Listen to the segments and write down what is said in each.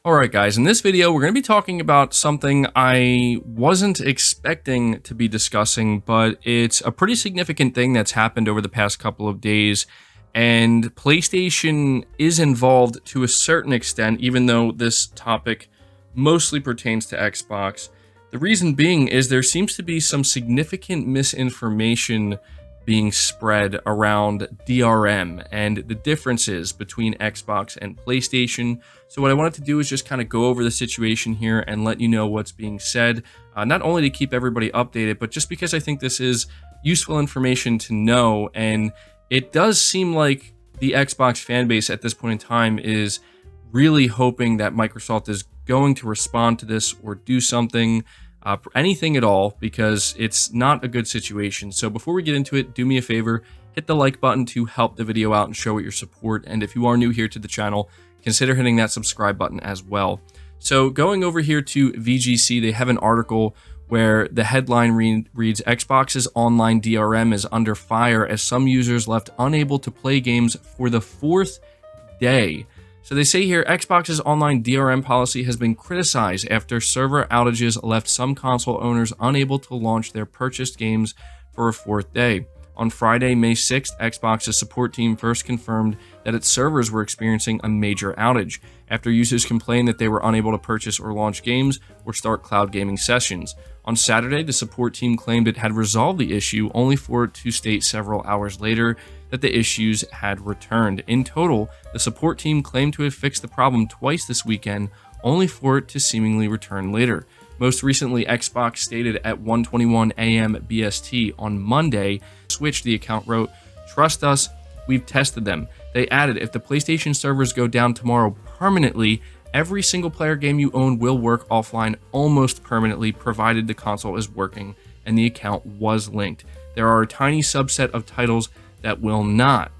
Alright guys, in this video we're going to be talking about something I wasn't expecting to be discussing, but it's a pretty significant thing that's happened over the past couple of days, and PlayStation is involved to a certain extent, even though this topic mostly pertains to Xbox. The reason being is there seems to be some significant misinformation being spread around DRM and the differences between Xbox and PlayStation. So what I wanted to do is just kind of go over the situation here and let you know what's being said, not only to keep everybody updated, but just because I think this is useful information to know. And it does seem like the Xbox fan base at this point in time is really hoping that Microsoft is going to respond to this or do something, anything at all, because it's not a good situation. So before we get into it, do me a favor, hit the like button to help the video out and show it your support. And if you are new here to the channel, consider hitting that subscribe button as well. So going over here to VGC, they have an article where the headline reads, Xbox's online DRM is under fire as some users left unable to play games for the 4th day. So they say here, Xbox's online DRM policy has been criticized after server outages left some console owners unable to launch their purchased games for a 4th day. On Friday, May 6th, Xbox's support team first confirmed that its servers were experiencing a major outage after users complained that they were unable to purchase or launch games or start cloud gaming sessions. On Saturday, the support team claimed it had resolved the issue, only for it to state several hours later that the issues had returned. In total, the support team claimed to have fixed the problem twice this weekend, only for it to seemingly return later. Most recently, Xbox stated at 1:21 a.m. BST on Monday, Switch, the account wrote, "Trust us, we've tested them." They added, if the PlayStation servers go down tomorrow permanently, every single player game you own will work offline almost permanently, provided the console is working and the account was linked. There are a tiny subset of titles that will not.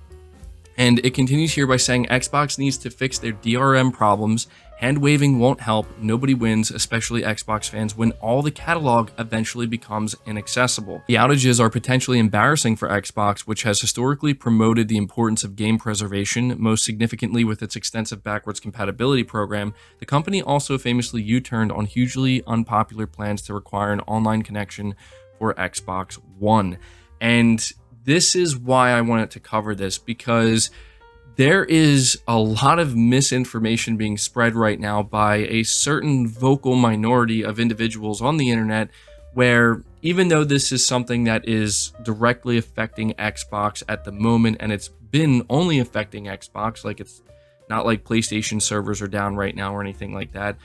And it continues here by saying Xbox needs to fix their DRM problems. Hand waving won't help. Nobody wins, especially Xbox fans, when all the catalog eventually becomes inaccessible. The outages are potentially embarrassing for Xbox, which has historically promoted the importance of game preservation, most significantly with its extensive backwards compatibility program. The company also famously U-turned on hugely unpopular plans to require an online connection for Xbox One. And this is why I wanted to cover this, because there is a lot of misinformation being spread right now by a certain vocal minority of individuals on the internet, where even though this is something that is directly affecting Xbox at the moment, and it's been only affecting Xbox, like it's not like PlayStation servers are down right now or anything like that,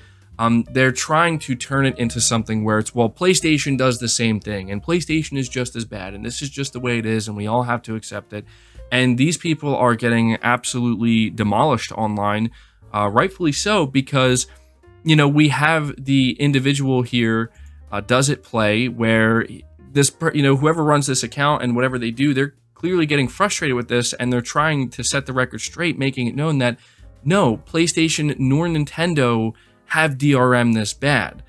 they're trying to turn it into something where it's, well, PlayStation does the same thing, and PlayStation is just as bad, and this is just the way it is, and we all have to accept it. And these people are getting absolutely demolished online, rightfully so, because, you know, we have the individual here, Does It Play, where this, you know, whoever runs this account and whatever they do, they're clearly getting frustrated with this, and they're trying to set the record straight, making it known that no, PlayStation nor Nintendo have DRM this bad.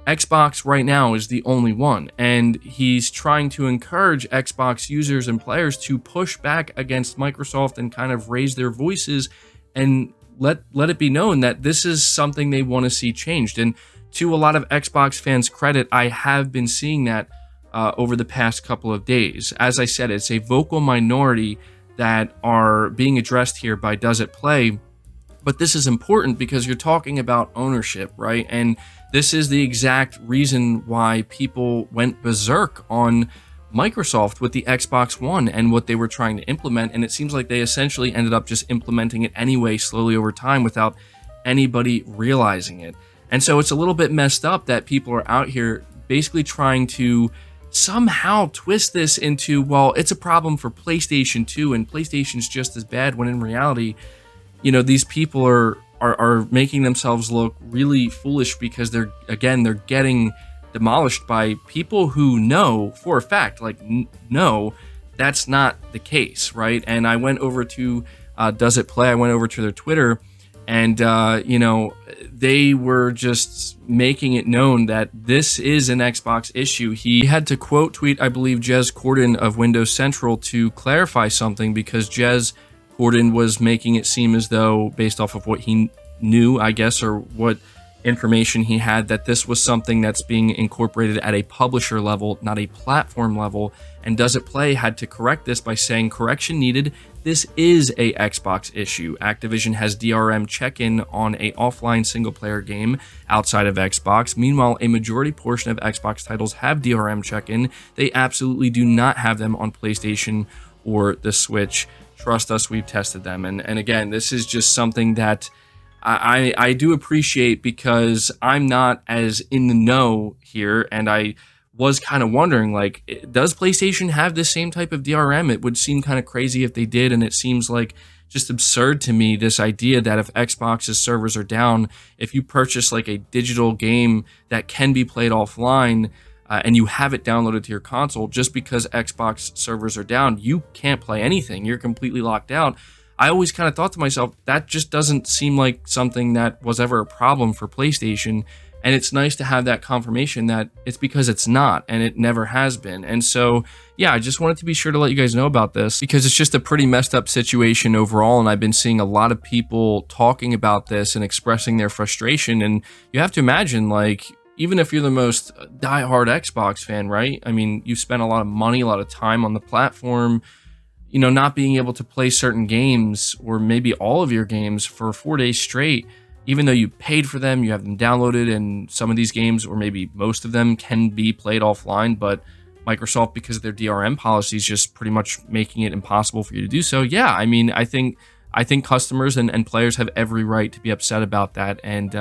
Xbox right now is the only one, and he's trying to encourage Xbox users and players to push back against Microsoft and kind of raise their voices and let it be known that this is something they want to see changed. And to a lot of Xbox fans' credit, I have been seeing that over the past couple of days. As I said, it's a vocal minority that are being addressed here by Does It Play. But this is important because you're talking about ownership, right? And this is the exact reason why people went berserk on Microsoft with the Xbox One and what they were trying to implement. And it seems like they essentially ended up just implementing it anyway, slowly over time, without anybody realizing it. And so it's a little bit messed up that people are out here basically trying to somehow twist this into, well, it's a problem for PlayStation 2 and PlayStation's just as bad, when in reality, you know, these people are making themselves look really foolish because they're getting demolished by people who know for a fact, like, no, that's not the case, right? And I went over to Does It Play, I went over to their Twitter, and, you know, they were just making it known that this is an Xbox issue. He had to quote tweet, I believe, Jez Corden of Windows Central to clarify something, because Jez Corden was making it seem as though, based off of what he knew, I guess, or what information he had, that this was something that's being incorporated at a publisher level, not a platform level. And Does It Play had to correct this by saying, correction needed, this is a Xbox issue. Activision has DRM check-in on a offline single-player game outside of Xbox. Meanwhile, a majority portion of Xbox titles have DRM check-in. They absolutely do not have them on PlayStation or the Switch. Trust us, we've tested them. And again, this is just something that I do appreciate, because I'm not as in the know here, and I was kind of wondering, like, does PlayStation have the same type of DRM? It would seem kind of crazy if they did, and it seems like just absurd to me, this idea that if Xbox's servers are down, if you purchase like a digital game that can be played offline, and you have it downloaded to your console, just because Xbox servers are down, you can't play anything. You're completely locked out. I always kind of thought to myself, that just doesn't seem like something that was ever a problem for PlayStation. And it's nice to have that confirmation that it's because it's not, and it never has been. And so, yeah, I just wanted to be sure to let you guys know about this, because it's just a pretty messed up situation overall. And I've been seeing a lot of people talking about this and expressing their frustration. And you have to imagine, like, even if you're the most diehard Xbox fan, right? I mean, you spent a lot of money, a lot of time on the platform, you know, not being able to play certain games, or maybe all of your games, for 4 days straight, even though you paid for them, you have them downloaded, and some of these games, or maybe most of them, can be played offline, but Microsoft, because of their DRM policies, just pretty much making it impossible for you to do so. Yeah, I mean, I think customers and players have every right to be upset about that. And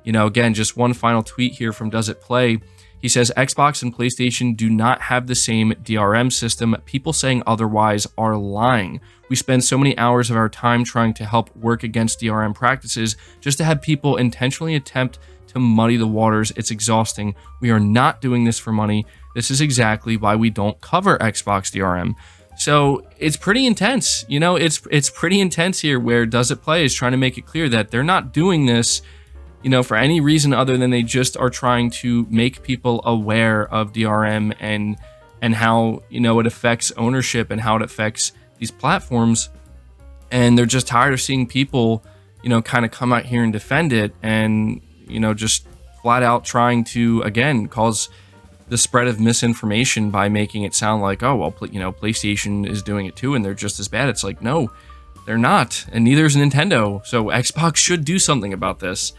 you know, again, just one final tweet here from Does It Play. He says, Xbox and PlayStation do not have the same DRM system. People saying otherwise are lying. We spend so many hours of our time trying to help work against DRM practices just to have people intentionally attempt to muddy the waters. It's exhausting. We are not doing this for money. This is exactly why we don't cover Xbox DRM. So it's pretty intense. You know, it's pretty intense here, where Does It Play is trying to make it clear that they're not doing this, you know, for any reason other than they just are trying to make people aware of DRM and how, you know, it affects ownership and how it affects these platforms. And they're just tired of seeing people, you know, kind of come out here and defend it, and, you know, just flat out trying to, again, cause the spread of misinformation by making it sound like, oh, well, you know, PlayStation is doing it too, and they're just as bad. It's like, no, they're not, and neither is Nintendo. So Xbox should do something about this.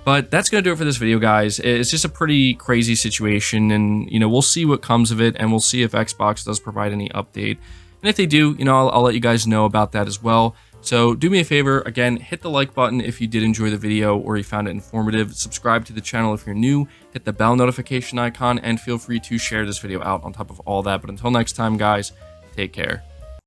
But that's going to do it for this video, guys. It's just a pretty crazy situation, and, you know, we'll see what comes of it, and we'll see if Xbox does provide any update. And if they do, you know, I'll let you guys know about that as well. So do me a favor, again, hit the like button if you did enjoy the video or you found it informative. Subscribe to the channel if you're new. Hit the bell notification icon, and feel free to share this video out on top of all that. But until next time, guys, take care.